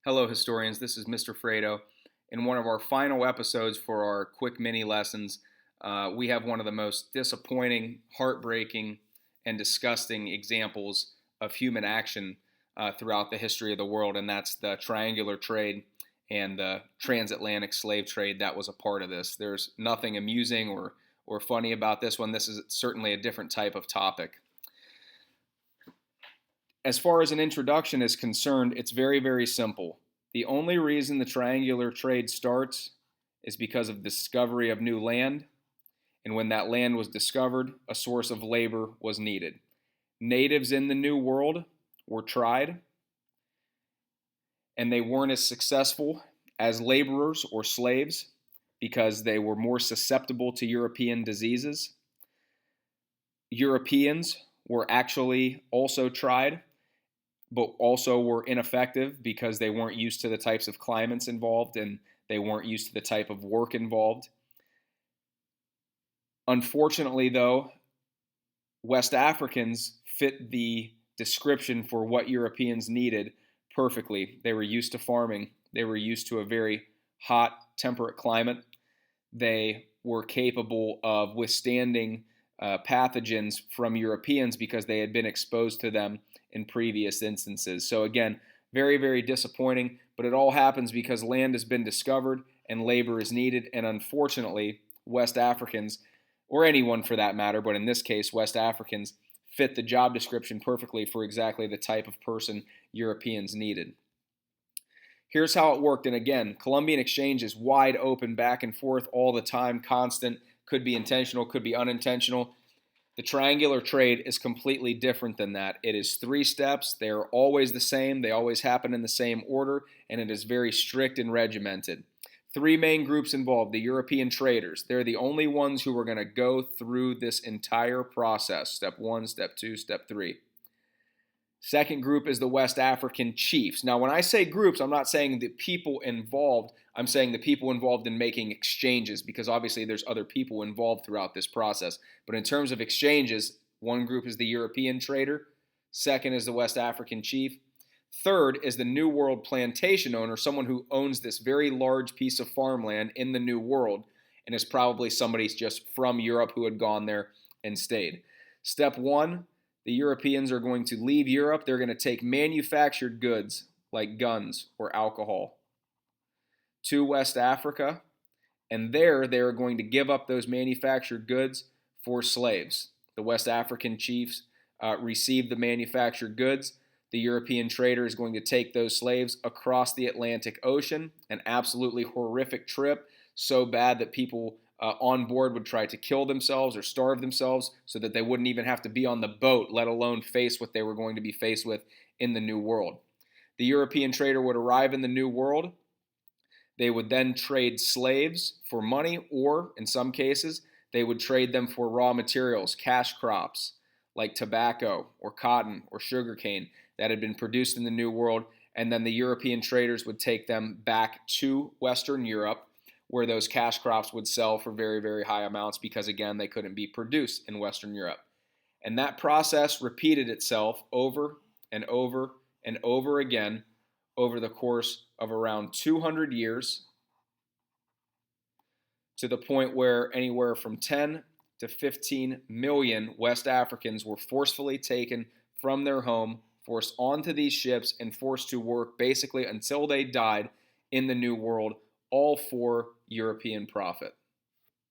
Hello, historians. This is Mr. Fredo. In one of our final episodes for our quick mini lessons, we have one of the most disappointing, heartbreaking, and disgusting examples of human action throughout the history of the world, and that's the triangular trade and the transatlantic slave trade that was a part of this. There's nothing amusing or funny about this one. This is certainly a different type of topic. As far as an introduction is concerned, it's very, very simple. The only reason the triangular trade starts is because of discovery of new land, and when that land was discovered, a source of labor was needed. Natives in the New World were tried, and they weren't as successful as laborers or slaves because they were more susceptible to European diseases. Europeans were actually also tried, but also were ineffective because they weren't used to the types of climates involved and they weren't used to the type of work involved. Unfortunately, though, West Africans fit the description for what Europeans needed perfectly. They were used to farming. They were used to a very hot, temperate climate. They were capable of withstanding pathogens from Europeans because they had been exposed to them in previous instances. So again, very, very disappointing, but it all happens because land has been discovered and labor is needed. And unfortunately, West Africans, or anyone for that matter, but in this case, West Africans, fit the job description perfectly for exactly the type of person Europeans needed. Here's how it worked. And again, Columbian exchange is wide open, back and forth all the time, constant, could be intentional, could be unintentional. The triangular trade is completely different than that. It is 3 steps. They are always the same. They always happen in the same order, and it is very strict and regimented. 3 main groups involved. The European traders. They're the only ones who are going to go through this entire process. Step 1, step 2, step 3. Second group is the West African chiefs. Now, when I say groups, I'm not saying the people involved. I'm saying the people involved in making exchanges, because obviously there's other people involved throughout this process. But in terms of exchanges, one group is the European trader. Second is the West African chief. Third is the New World plantation owner, someone who owns this very large piece of farmland in the New World, and is probably somebody just from Europe who had gone there and stayed. Step 1. The Europeans are going to leave Europe. They're going to take manufactured goods like guns or alcohol to West Africa, and there they are going to give up those manufactured goods for slaves. The West African chiefs receive the manufactured goods. The European trader is going to take those slaves across the Atlantic Ocean, an absolutely horrific trip, so bad that people on board would try to kill themselves or starve themselves so that they wouldn't even have to be on the boat, let alone face what they were going to be faced with in the New World. The European trader would arrive in the New World. They would then trade slaves for money, or in some cases, they would trade them for raw materials, cash crops like tobacco or cotton or sugarcane that had been produced in the New World, and then the European traders would take them back to Western Europe, where those cash crops would sell for very, very high amounts because, again, they couldn't be produced in Western Europe. And that process repeated itself over and over and over again over the course of around 200 years, to the point where anywhere from 10 to 15 million West Africans were forcefully taken from their home, forced onto these ships, and forced to work basically until they died in the New World, all for European profit.